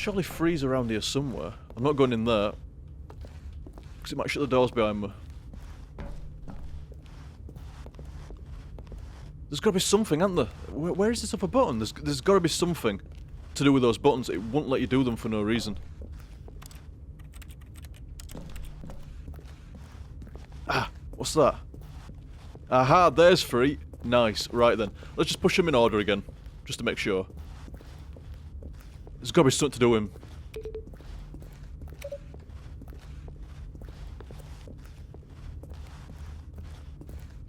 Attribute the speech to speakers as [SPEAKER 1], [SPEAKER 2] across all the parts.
[SPEAKER 1] Surely freeze around here somewhere. I'm not going in there. Because it might shut the doors behind me. There's got to be something, hasn't there? Where is this other button? There's got to be something to do with those buttons. It won't let you do them for no reason. Ah, what's that? Aha, there's free. Nice. Right then. Let's just push them in order again. Just to make sure. There's got to be something to do with him.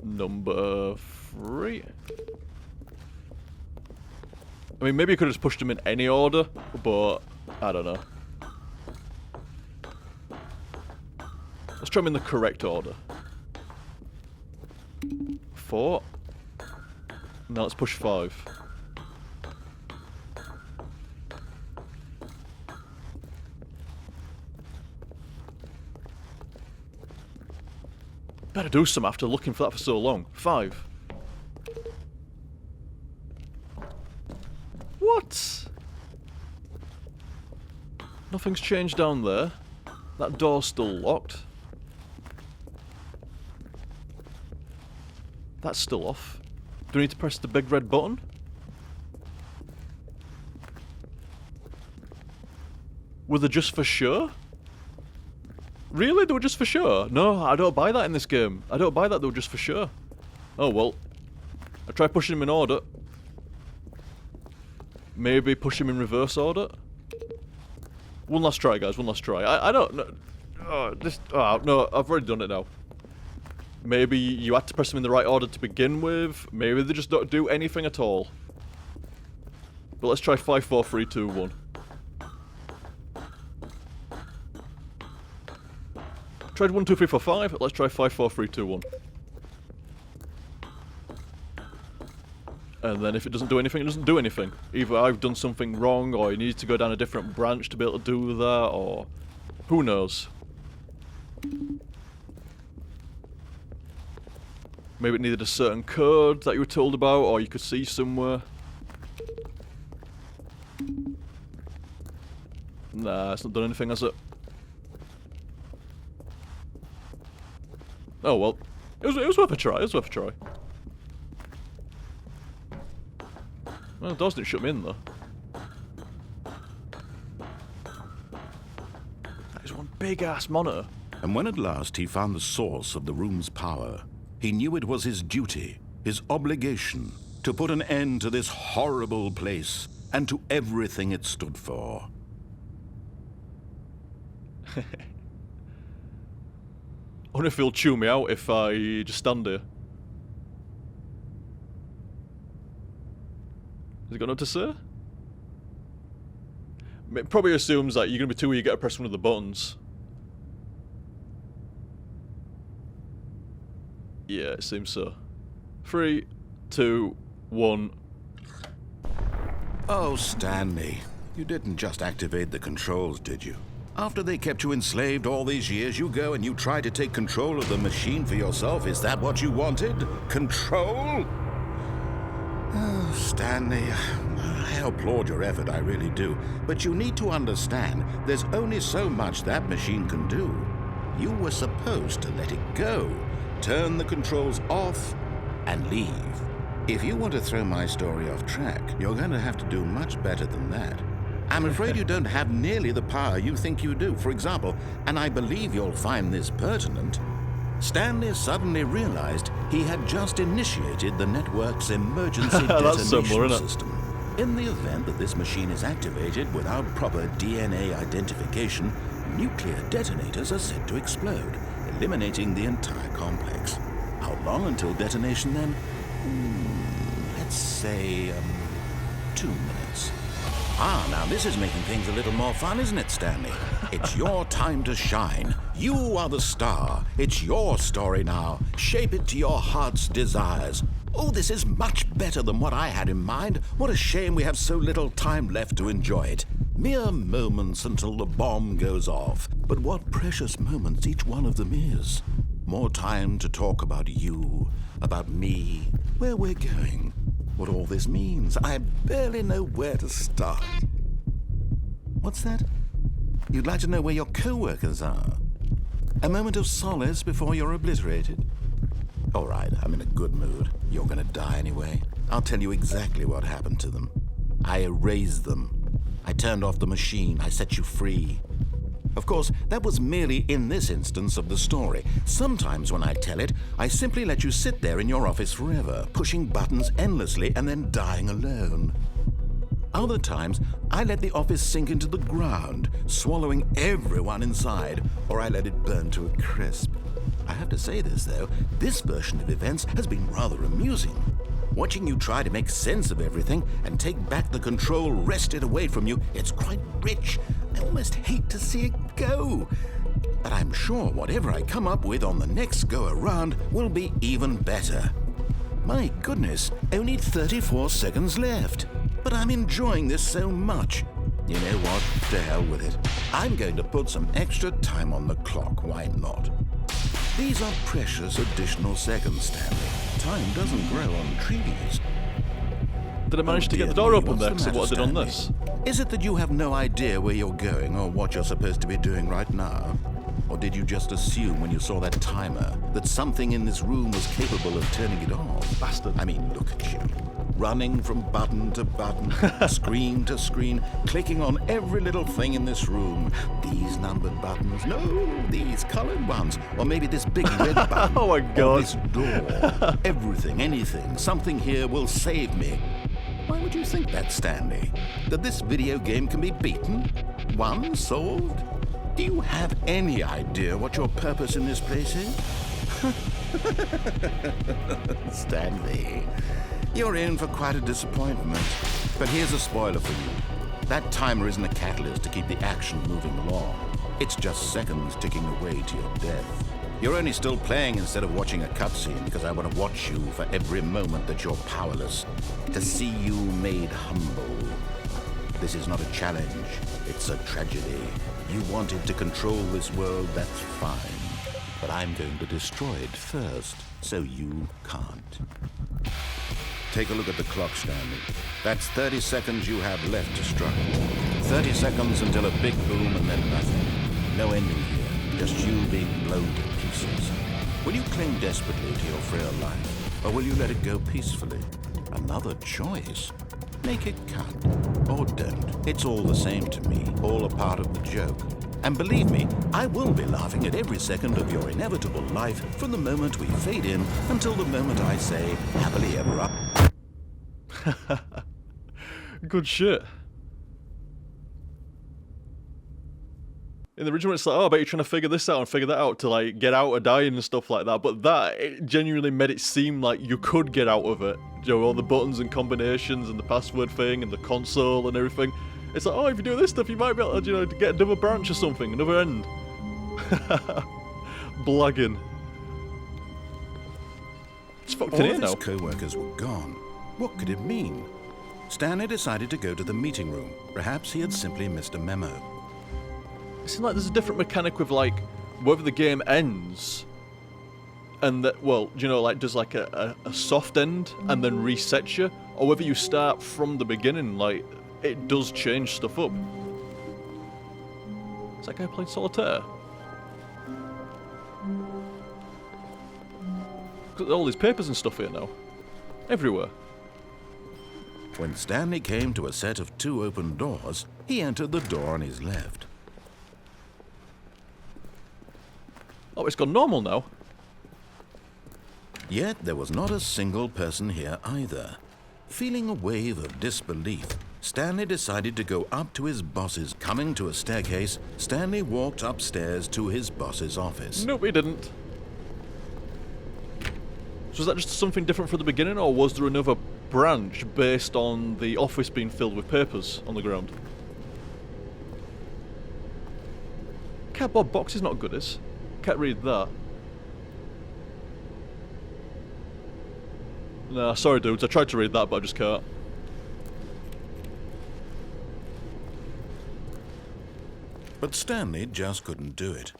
[SPEAKER 1] Number 3. I mean, maybe you could have just pushed them in any order, but I don't know. Let's try them in the correct order. 4. Now let's push 5. Better do some after looking for that for so long. 5. What? Nothing's changed down there. That door's still locked. That's still off. Do we need to press the big red button? Were they just for sure? Really? They were just for sure? No, I don't buy that in this game. I don't buy that they were just for sure. Oh well. I try pushing them in order. Maybe push them in reverse order. One last try, guys. One last try. I don't know. No, I've already done it now. Maybe you had to press them in the right order to begin with. Maybe they just don't do anything at all. But let's try 5, 4, 3, 2, 1. Tried 1, 2, 3, 4, 5. Let's try 5, 4, 3, 2, 1. And then if it doesn't do anything, it doesn't do anything. Either I've done something wrong, or you need to go down a different branch to be able to do that, or who knows. Maybe it needed a certain code that you were told about, or you could see somewhere. Nah, it's not done anything, has it? Oh well. It was worth a try, it was worth a try. Well, the doors didn't shut me in though. That is one big ass monitor.
[SPEAKER 2] And when at last he found the source of the room's power, he knew it was his duty, his obligation, to put an end to this horrible place and to everything it stood for.
[SPEAKER 1] I wonder if he'll chew me out if I just stand here. Has he got nothing to say? It probably assumes that you're going to be too eager to press one of the buttons. Yeah, it seems so. 3, 2, 1.
[SPEAKER 2] Oh, Stanley, you didn't just activate the controls, did you? After they kept you enslaved all these years, you go and you try to take control of the machine for yourself. Is that what you wanted? Control? Oh, Stanley, I applaud your effort, I really do. But you need to understand, there's only so much that machine can do. You were supposed to let it go, turn the controls off, and leave. If you want to throw my story off track, you're going to have to do much better than that. I'm afraid you don't have nearly the power you think you do. For example, and I believe you'll find this pertinent, Stanley suddenly realized he had just initiated the network's emergency detonation system. In the event that this machine is activated without proper DNA identification, nuclear detonators are said to explode, eliminating the entire complex. How long until detonation then? Let's say, 2 minutes. Ah, now this is making things a little more fun, isn't it, Stanley? It's your time to shine. You are the star. It's your story now. Shape it to your heart's desires. Oh, this is much better than what I had in mind. What a shame we have so little time left to enjoy it. Mere moments until the bomb goes off. But what precious moments each one of them is. More time to talk about you, about me, where we're going. What all this means, I barely know where to start. What's that? You'd like to know where your co-workers are? A moment of solace before you're obliterated? All right, I'm in a good mood. You're gonna die anyway. I'll tell you exactly what happened to them. I erased them. I turned off the machine. I set you free. Of course, that was merely in this instance of the story. Sometimes when I tell it, I simply let you sit there in your office forever, pushing buttons endlessly and then dying alone. Other times, I let the office sink into the ground, swallowing everyone inside, or I let it burn to a crisp. I have to say this, though, this version of events has been rather amusing. Watching you try to make sense of everything and take back the control wrested away from you, it's quite rich. I almost hate to see it go. But I'm sure whatever I come up with on the next go-around will be even better. My goodness, only 34 seconds left. But I'm enjoying this so much. You know what? To hell with it. I'm going to put some extra time on the clock. Why not? These are precious additional seconds, Stanley. Time doesn't grow on trees.
[SPEAKER 1] Did I manage to get the door open there because of what I did on this?
[SPEAKER 2] Is it that you have no idea where you're going or what you're supposed to be doing right now? Or did you just assume when you saw that timer that something in this room was capable of turning it off?
[SPEAKER 1] Bastard.
[SPEAKER 2] I mean, look at you. Running from button to button, screen to screen, clicking on every little thing in this room. These numbered buttons, no, these colored ones, or maybe this big red button.
[SPEAKER 1] Oh my God.
[SPEAKER 2] Or this door. Everything, anything, something here will save me. Why would you think that, Stanley? That this video game can be beaten? Won? Solved? Do you have any idea what your purpose in this place is? Stanley, you're in for quite a disappointment. But here's a spoiler for you. That timer isn't a catalyst to keep the action moving along. It's just seconds ticking away to your death. You're only still playing instead of watching a cutscene because I want to watch you for every moment that you're powerless. To see you made humble. This is not a challenge. It's a tragedy. You wanted to control this world, that's fine. But I'm going to destroy it first, so you can't. Take a look at the clock, Stanley. That's 30 seconds you have left to struggle. 30 seconds until a big boom and then nothing. No ending here, just you being blown to pieces. Will you cling desperately to your frail life, or will you let it go peacefully? Another choice. Make it count, or don't. It's all the same to me, all a part of the joke. And believe me, I will be laughing at every second of your inevitable life from the moment we fade in until the moment I say, happily ever after.
[SPEAKER 1] Good shit. In the original, it's like, oh, I bet you're trying to figure this out and figure that out to, like, get out of dying and stuff like that. But that, it genuinely made it seem like you could get out of it. You know, all the buttons and combinations and the password thing and the console and everything. It's like, oh, if you do this stuff, you might be able to, you know, to get another branch or something, another end. Blagging. It's fucked in here now.
[SPEAKER 2] All of his co-workers were gone. What could it mean? Stanley decided to go to the meeting room. Perhaps he had simply missed a memo.
[SPEAKER 1] It seems like there's a different mechanic with, like, whether the game ends and that, well, you know, like, does like a soft end and then resets you, or whether you start from the beginning, like, it does change stuff up. Is that guy playing solitaire? Got all these papers and stuff here now. Everywhere.
[SPEAKER 2] When Stanley came to a set of 2 open doors, he entered the door on his left.
[SPEAKER 1] Oh, it's gone normal now.
[SPEAKER 2] Yet there was not a single person here either. Feeling a wave of disbelief, Stanley decided to go up to his boss's. Coming to a staircase, Stanley walked upstairs to his boss's office.
[SPEAKER 1] Nope, he didn't. So was that just something different from the beginning, or was there another branch based on the office being filled with papers on the ground? Cardboard box is not good, is? Can't read that. Nah, sorry dudes, I tried to read that, but I just can't.
[SPEAKER 2] But Stanley just couldn't do it.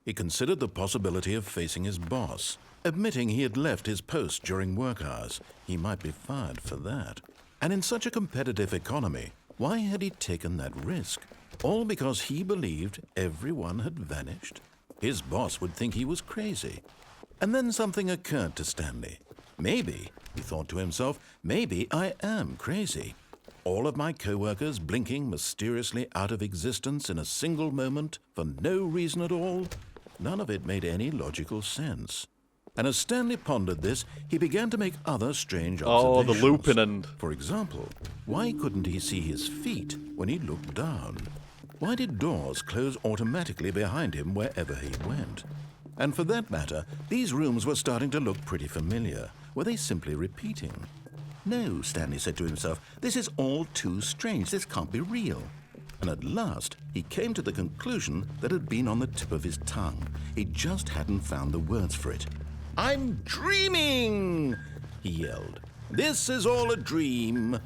[SPEAKER 2] He considered the possibility of facing his boss, admitting he had left his post during work hours. He might be fired for that. And in such a competitive economy, why had he taken that risk? All because he believed everyone had vanished. His boss would think he was crazy. And then something occurred to Stanley. Maybe, he thought to himself, maybe I am crazy. All of my co-workers blinking mysteriously out of existence in a single moment for no reason at all. None of it made any logical sense. And as Stanley pondered this, he began to make other strange observations.
[SPEAKER 1] Oh, the looping end.
[SPEAKER 2] For example, why couldn't he see his feet when he looked down? Why did doors close automatically behind him wherever he went? And for that matter, these rooms were starting to look pretty familiar. Were they simply repeating? No, Stanley said to himself, this is all too strange. This can't be real. And at last, he came to the conclusion that had been on the tip of his tongue. He just hadn't found the words for it. I'm dreaming, he yelled. This is all a dream.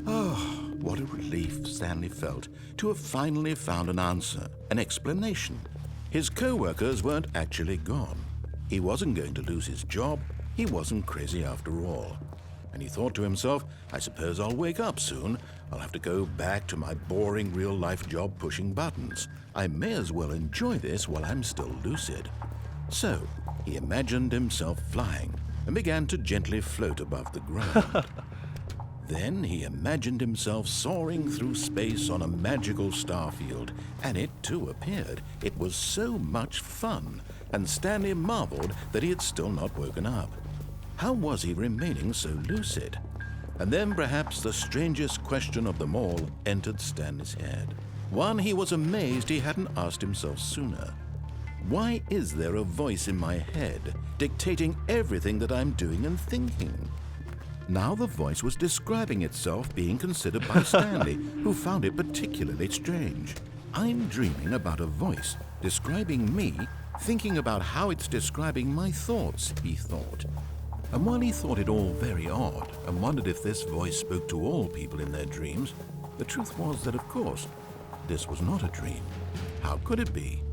[SPEAKER 2] Oh, what a relief Stanley felt to have finally found an answer, an explanation. His co-workers weren't actually gone. He wasn't going to lose his job. He wasn't crazy after all. And he thought to himself, I suppose I'll wake up soon. I'll have to go back to my boring real-life job pushing buttons. I may as well enjoy this while I'm still lucid. So, he imagined himself flying and began to gently float above the ground. Then he imagined himself soaring through space on a magical starfield, and it too appeared. It was so much fun, and Stanley marveled that he had still not woken up. How was he remaining so lucid? And then perhaps the strangest question of them all entered Stanley's head. One he was amazed he hadn't asked himself sooner. Why is there a voice in my head dictating everything that I'm doing and thinking? Now the voice was describing itself being considered by Stanley, who found it particularly strange. I'm dreaming about a voice describing me, thinking about how it's describing my thoughts, he thought. And while he thought it all very odd and wondered if this voice spoke to all people in their dreams, the truth was that, of course, this was not a dream. How could it be?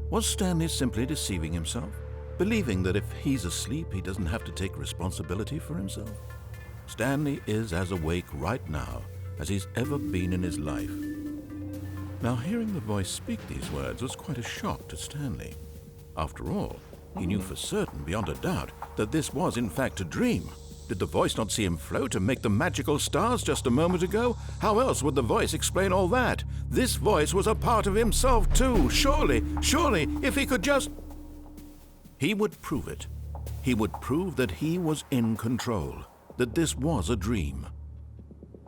[SPEAKER 2] Was Stanley simply deceiving himself, believing that if he's asleep, he doesn't have to take responsibility for himself? Stanley is as awake right now as he's ever been in his life. Now, hearing the voice speak these words was quite a shock to Stanley. After all, he knew for certain, beyond a doubt, that this was in fact a dream. Did the voice not see him float and make the magical stars just a moment ago? How else would the voice explain all that? This voice was a part of himself too. Surely, if he could just... He would prove it. He would prove that he was in control, that this was a dream.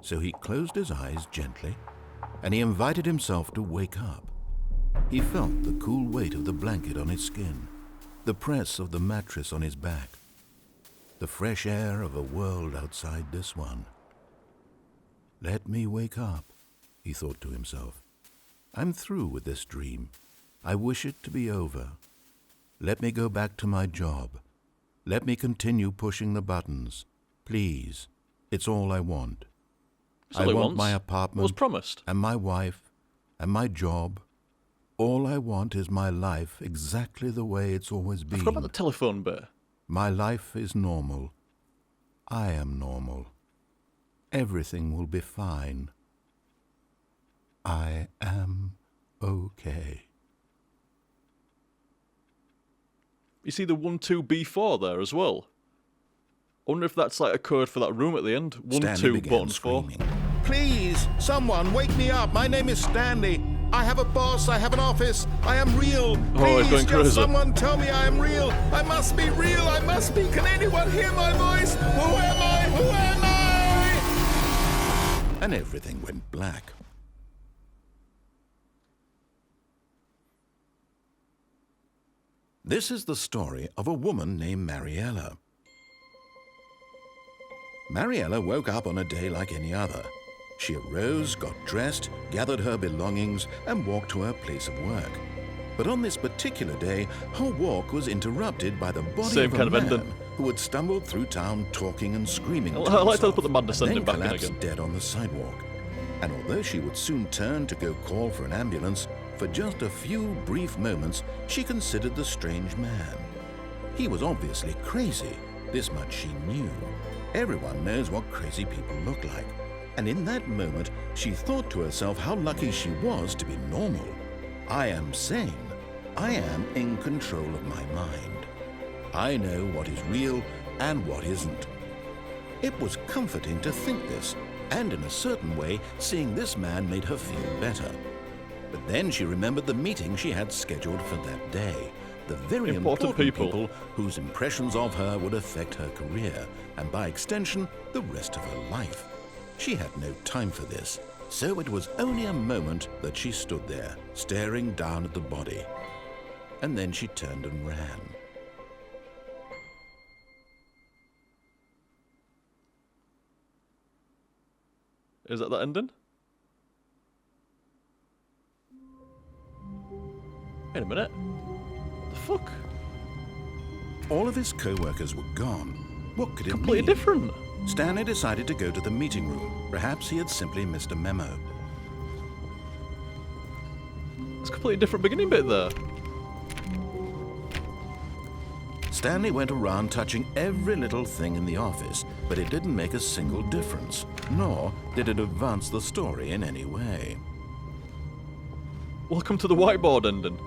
[SPEAKER 2] So he closed his eyes gently, and he invited himself to wake up. He felt the cool weight of the blanket on his skin, the press of the mattress on his back, the fresh air of a world outside this one. Let me wake up, he thought to himself. I'm through with this dream. I wish it to be over. Let me go back to my job. Let me continue pushing the buttons. Please, it's all I want. I want my apartment.
[SPEAKER 1] What was promised?
[SPEAKER 2] And my wife, and my job. All I want is my life exactly the way it's always been.
[SPEAKER 1] I forgot about the telephone bit.
[SPEAKER 2] My life is normal. I am normal. Everything will be fine. I am okay.
[SPEAKER 1] You see the 12B4 there as well? I wonder if that's like a code for that room at the end. 12 buttons 4.
[SPEAKER 2] Please, someone wake me up. My name is Stanley. I have a boss. I have an office. I am real.
[SPEAKER 1] Please,
[SPEAKER 2] just someone tell me I am real. I must be real. I must be. Can anyone hear my voice? Who am I? Who am I? And everything went black. This is the story of a woman named Mariella. Mariella woke up on a day like any other. She arose, got dressed, gathered her belongings, and walked to her place of work. But on this particular day, her walk was interrupted by the body of a man who had stumbled through town talking and screaming.
[SPEAKER 1] I like to put the madness ending back in
[SPEAKER 2] collapsed
[SPEAKER 1] again.
[SPEAKER 2] Dead on the sidewalk. And although she would soon turn to go call for an ambulance, for just a few brief moments, she considered the strange man. He was obviously crazy. This much she knew. Everyone knows what crazy people look like. And in that moment, she thought to herself how lucky she was to be normal. I am sane. I am in control of my mind. I know what is real and what isn't. It was comforting to think this, and in a certain way, seeing this man made her feel better. But then she remembered the meeting she had scheduled for that day. The very important people whose impressions of her would affect her career, and by extension, the rest of her life. She had no time for this, so it was only a moment that she stood there, staring down at the body. And then she turned and ran.
[SPEAKER 1] Is that the ending? Wait a minute. What the fuck?
[SPEAKER 2] All of his co-workers were gone. What could it
[SPEAKER 1] Completely
[SPEAKER 2] mean?
[SPEAKER 1] different.
[SPEAKER 2] Stanley decided to go to the meeting room. Perhaps he had simply missed a memo.
[SPEAKER 1] It's a completely different beginning bit there.
[SPEAKER 2] Stanley went around touching every little thing in the office, but it didn't make a single difference, nor did it advance the story in any way.
[SPEAKER 1] Welcome to the whiteboard ending.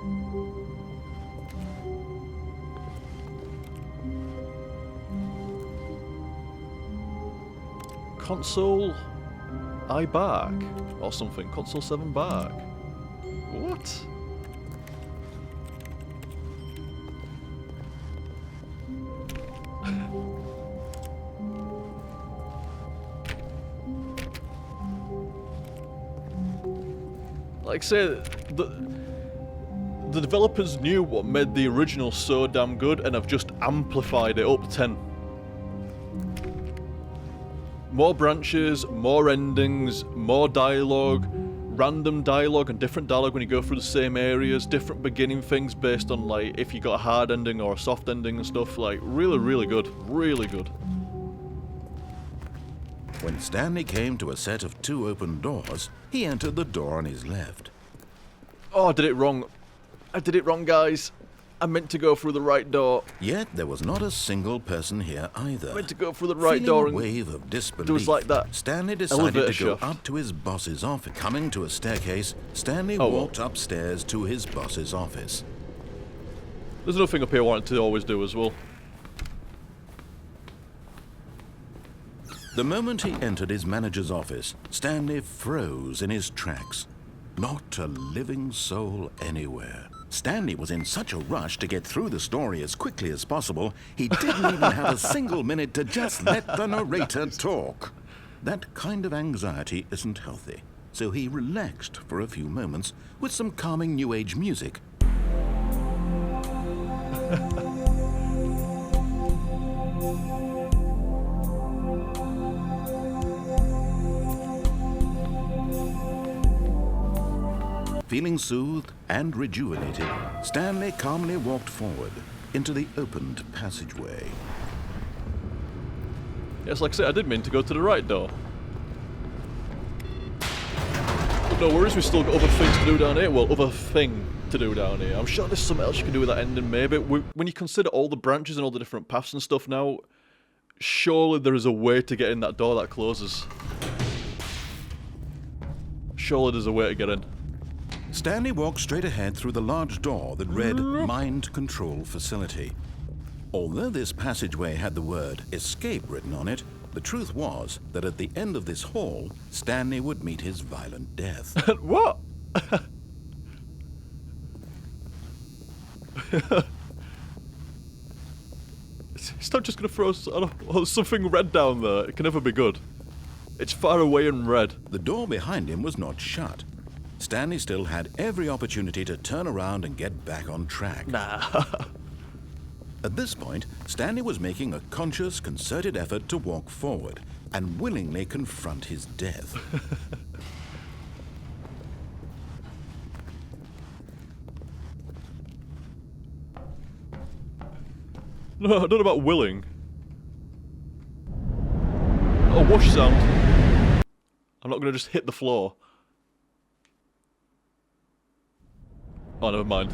[SPEAKER 1] Console I back or something. Console 7 back. What? Like I say, the developers knew what made the original so damn good and have just amplified it up 10. More branches, more endings, more dialogue, random dialogue and different dialogue when you go through the same areas, different beginning things based on like if you got a hard ending or a soft ending and stuff. Like really, really good. Really good.
[SPEAKER 2] When Stanley came to a set of 2 open doors, he entered the door on his left.
[SPEAKER 1] Oh, I did it wrong. I did it wrong, guys. I meant to go through the right door.
[SPEAKER 2] Yet there was not a single person here either.
[SPEAKER 1] I meant to go through the right
[SPEAKER 2] Feeling
[SPEAKER 1] door
[SPEAKER 2] a
[SPEAKER 1] and
[SPEAKER 2] wave of disbelief,
[SPEAKER 1] there was like that
[SPEAKER 2] Stanley decided
[SPEAKER 1] elevator
[SPEAKER 2] to go
[SPEAKER 1] shaft.
[SPEAKER 2] up to his boss's office. Coming to a staircase, Stanley walked upstairs to his boss's office.
[SPEAKER 1] There's another thing up here I wanted to always do as well.
[SPEAKER 2] The moment he entered his manager's office, Stanley froze in his tracks. Not a living soul anywhere. Stanley was in such a rush to get through the story as quickly as possible, he didn't even have a single minute to just let the narrator talk. That kind of anxiety isn't healthy, so he relaxed for a few moments with some calming New Age music. Feeling soothed and rejuvenated, Stanley calmly walked forward into the opened passageway.
[SPEAKER 1] Yes, like I said, I did mean to go to the right door. But no worries, we still got other things to do down here. Well, other thing to do down here. I'm sure there's something else you can do with that ending, maybe. When you consider all the branches and all the different paths and stuff now, surely there is a way to get in that door that closes. Surely there's a way to get in.
[SPEAKER 2] Stanley walked straight ahead through the large door that read Mind Control Facility. Although this passageway had the word escape written on it, the truth was that at the end of this hall, Stanley would meet his violent death.
[SPEAKER 1] What? It's not just gonna throw something red down there. It can never be good. It's far away and red.
[SPEAKER 2] The door behind him was not shut. Stanley still had every opportunity to turn around and get back on track.
[SPEAKER 1] Nah.
[SPEAKER 2] At this point, Stanley was making a conscious, concerted effort to walk forward and willingly confront his death.
[SPEAKER 1] No, not about willing. Oh, whoosh sound. I'm not gonna just hit the floor. Oh, never mind.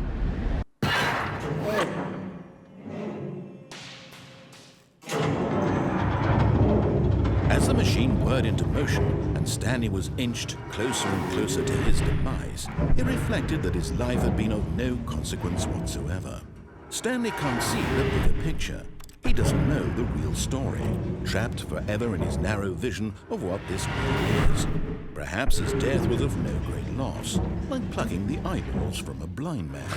[SPEAKER 2] As the machine whirred into motion and Stanley was inched closer and closer to his demise, it reflected that his life had been of no consequence whatsoever. Stanley can't see the bigger picture. He doesn't know the real story, trapped forever in his narrow vision of what this world is. Perhaps his death was of no great loss, like plucking the eyeballs from a blind man.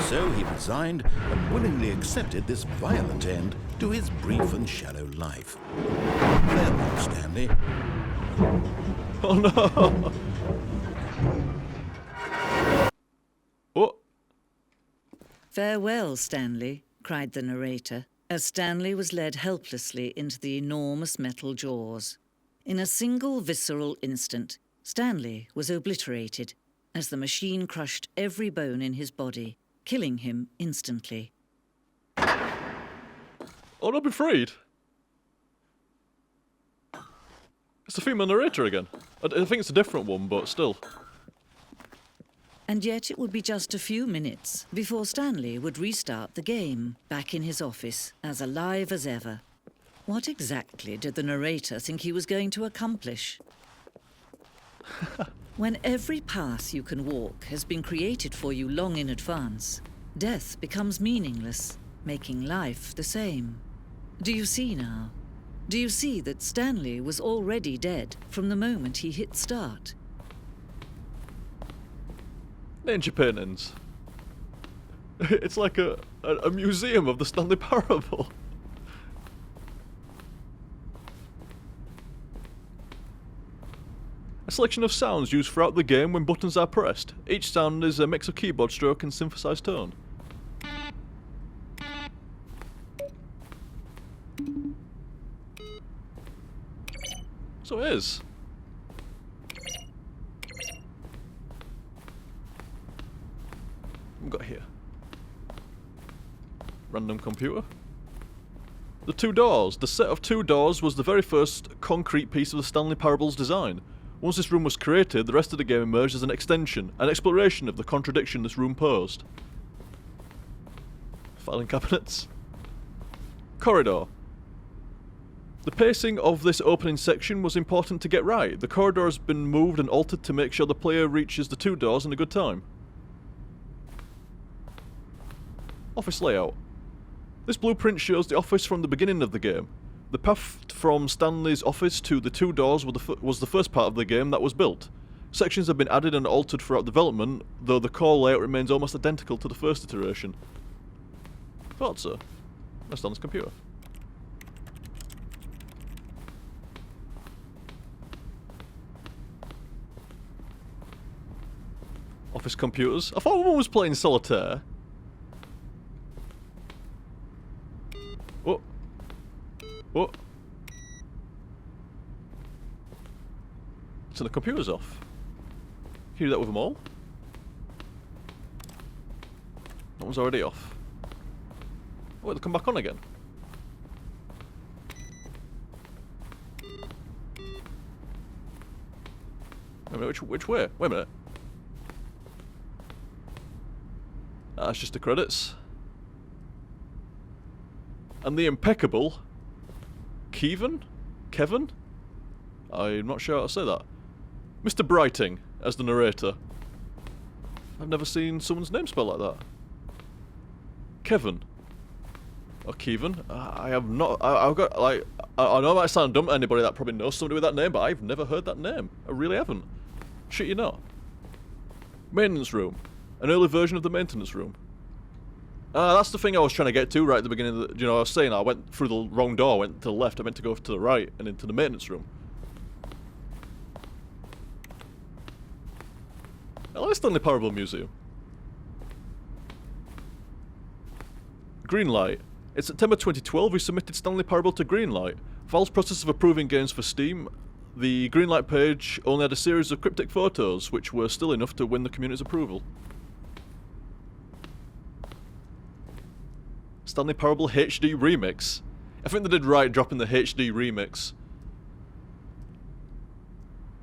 [SPEAKER 2] So he resigned and willingly accepted this violent end to his brief and shallow life. Farewell, Stanley.
[SPEAKER 1] Oh no! Oh!
[SPEAKER 3] "Farewell, Stanley," cried the narrator, as Stanley was led helplessly into the enormous metal jaws. In a single visceral instant, Stanley was obliterated as the machine crushed every bone in his body, killing him instantly.
[SPEAKER 1] Oh, not be freed! It's the female narrator again. I think it's a different one, but still.
[SPEAKER 3] And yet it would be just a few minutes before Stanley would restart the game, back in his office, as alive as ever. What exactly did the narrator think he was going to accomplish? When every path you can walk has been created for you long in advance, death becomes meaningless, making life the same. Do you see now? Do you see that Stanley was already dead from the moment he hit start?
[SPEAKER 1] Ninja paintings. It's like a museum of the Stanley Parable. A selection of sounds used throughout the game when buttons are pressed. Each sound is a mix of keyboard stroke and synthesized tone. So it is. What we got here? Random computer. The two doors. The set of two doors was the very first concrete piece of the Stanley Parable's design. Once this room was created, the rest of the game emerged as an extension, an exploration of the contradiction this room posed. Filing cabinets. Corridor. The pacing of this opening section was important to get right. The corridor has been moved and altered to make sure the player reaches the two doors in a good time. Office layout. This blueprint shows the office from the beginning of the game. The path from Stanley's office to the two doors was the first part of the game that was built. Sections have been added and altered throughout development, though the core layout remains almost identical to the first iteration. Thought so. That's Stanley's computer. Office computers. I thought one was playing solitaire. Oh. Oh. So the computer's off. Can you do that with them all? That one's already off. Oh, they'll come back on again. Wait a minute, which way? Wait a minute. That's just the credits. And the impeccable Kevin? I'm not sure how to say that. Mr. Brighting as the narrator. I've never seen someone's name spelled like that. Kevin. Or Kevin. I have not. I've got, like, I know that I sound dumb to anybody that probably knows somebody with that name, but I've never heard that name. I really haven't. Shit, you know. Maintenance room. An early version of the maintenance room. That's the thing I was trying to get to right at the beginning of the, I was saying I went through the wrong door, went to the left, I meant to go to the right and into the maintenance room. I like Stanley Parable Museum. Greenlight. In September 2012, we submitted Stanley Parable to Greenlight. Valve's process of approving games for Steam. The Greenlight page only had a series of cryptic photos, which were still enough to win the community's approval. Stanley Parable HD Remix. I think they did right dropping the HD Remix.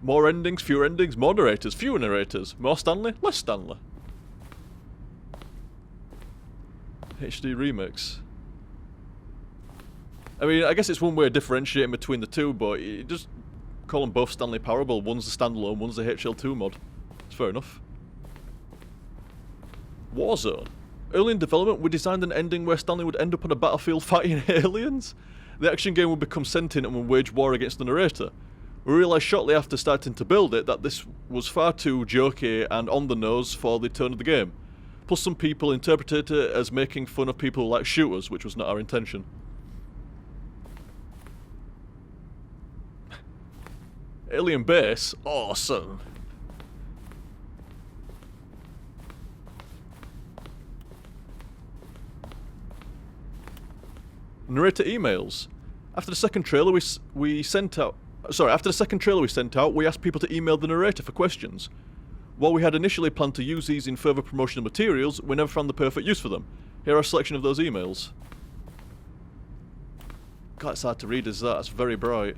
[SPEAKER 1] More endings, fewer endings, more narrators, fewer narrators. More Stanley, less Stanley. HD Remix. I mean, I guess it's one way of differentiating between the two, but you just call them both Stanley Parable. One's the standalone, one's the HL2 mod. It's fair enough. Warzone. Early in development, we designed an ending where Stanley would end up on a battlefield fighting aliens. The action game would become sentient and would wage war against the narrator. We realised shortly after starting to build it that this was far too jokey and on the nose for the tone of the game. Plus some people interpreted it as making fun of people who like shooters, which was not our intention. Alien base? Awesome. Narrator emails. After the second trailer we sent out, we asked people to email the narrator for questions. While we had initially planned to use these in further promotional materials, we never found the perfect use for them. Here are a selection of those emails. God, it's hard to read as that. It's very bright.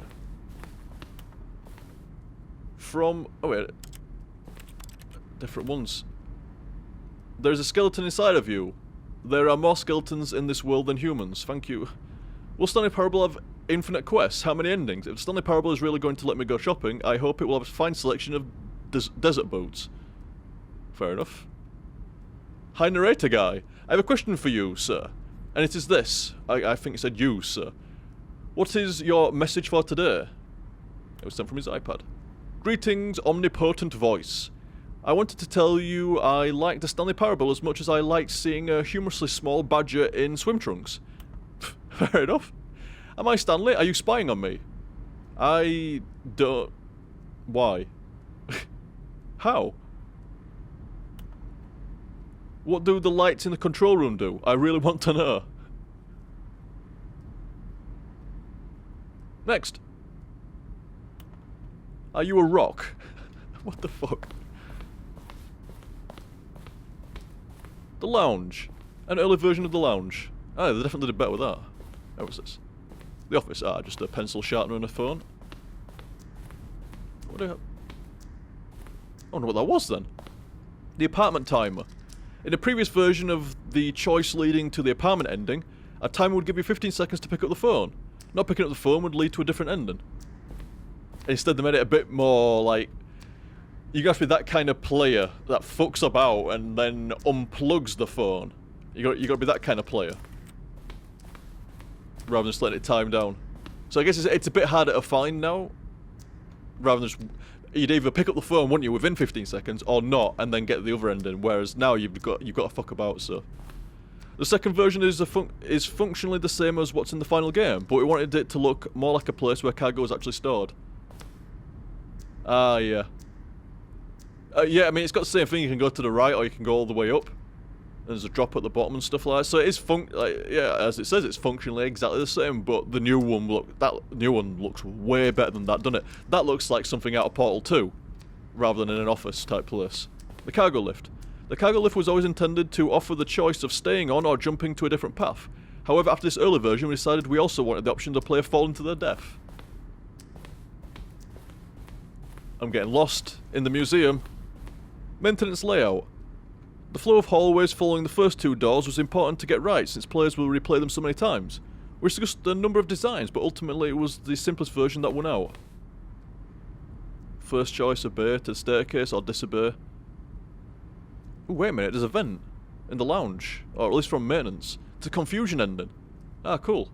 [SPEAKER 1] From... oh wait. Different ones. There's a skeleton inside of you. There are more skeletons in this world than humans. Thank you. Will Stanley Parable have infinite quests? How many endings? If Stanley Parable is really going to let me go shopping, I hope it will have a fine selection of desert boots. Fair enough. Hi, narrator guy. I have a question for you, sir. And it is this. I think it said you, sir. What is your message for today? It was sent from his iPad. Greetings, omnipotent voice. I wanted to tell you I like the Stanley Parable as much as I liked seeing a humorously small badger in swim trunks. Fair enough. Am I Stanley? Are you spying on me? I don't... Why? How? What do the lights in the control room do? I really want to know. Next. Are you a rock? What the fuck? The lounge. An early version of the lounge. Oh, they definitely did better with that. How was this? The office. Ah, just a pencil sharpener and a phone. What do I have? I wonder what that was then. The apartment timer. In the previous version of the choice leading to the apartment ending, a timer would give you 15 seconds to pick up the phone. Not picking up the phone would lead to a different ending. Instead, they made it a bit more like... you got to be that kind of player that fucks about and then unplugs the phone. You got to be that kind of player. Rather than just letting it time down. So I guess it's a bit harder to find now. Rather than just... you'd either pick up the phone, wouldn't you, within 15 seconds, or not, and then get the other ending. Whereas now you've got to fuck about, so... The second version is functionally the same as what's in the final game, but we wanted it to look more like a place where cargo is actually stored. Ah, yeah. Yeah, I mean, it's got the same thing. You can go to the right, or you can go all the way up. There's a drop at the bottom and stuff like that. So it is yeah, as it says, it's functionally exactly the same. But the new one looks way better than that, doesn't it? That looks like something out of Portal 2, rather than in an office type place. The cargo lift. The cargo lift was always intended to offer the choice of staying on or jumping to a different path. However, after this early version, we decided we also wanted the option to play falling to their death. I'm getting lost in the museum. Maintenance layout. The flow of hallways following the first two doors was important to get right, since players will replay them so many times. We discussed a number of designs, but ultimately it was the simplest version that won out. First choice, obey to the staircase or disobey. Ooh, wait a minute, there's a vent in the lounge, or at least from maintenance. It's a confusion ending. Ah, cool.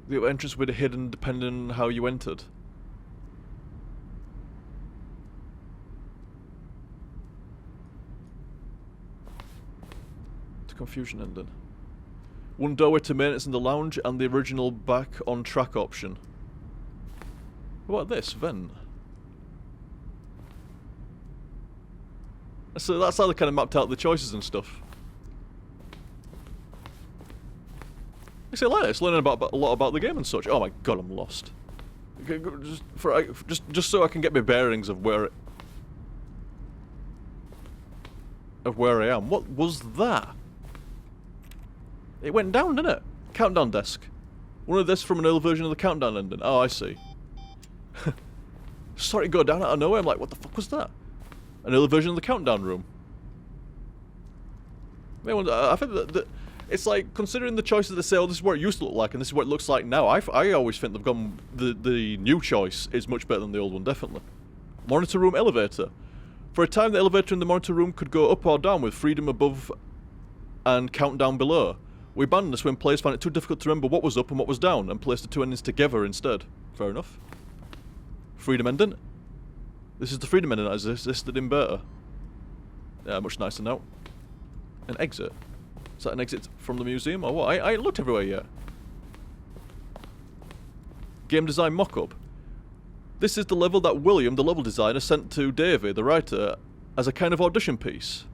[SPEAKER 1] The entrance would be hidden depending on how you entered. It's a confusion ending. One doorway to maintenance in the lounge and the original back on track option. What about this? Vent. So that's how they kind of mapped out the choices and stuff. I say like this, learning a lot about the game and such. Oh my god, I'm lost. Just so I can get my bearings of where I am. What was that? It went down, didn't it? Countdown desk. One of this from an early version of the countdown ending. Oh, I see. Saw it go down out of nowhere. I'm like, what the fuck was that? An early version of the countdown room. I think that it's like, considering the choices they say, oh, this is what it used to look like, and this is what it looks like now. I always think they've gone, the new choice is much better than the old one, definitely. Monitor room elevator. For a time, the elevator in the monitor room could go up or down with freedom above and countdown below. We abandoned this when players found it too difficult to remember what was up and what was down, and placed the two endings together instead. Fair enough. Freedom ending. This is the freedom ending that existed in beta. Yeah, much nicer now. An exit. Is that an exit from the museum or what? I ain't looked everywhere yet. Game design mock-up. This is the level that William, the level designer, sent to Davey, the writer, as a kind of audition piece.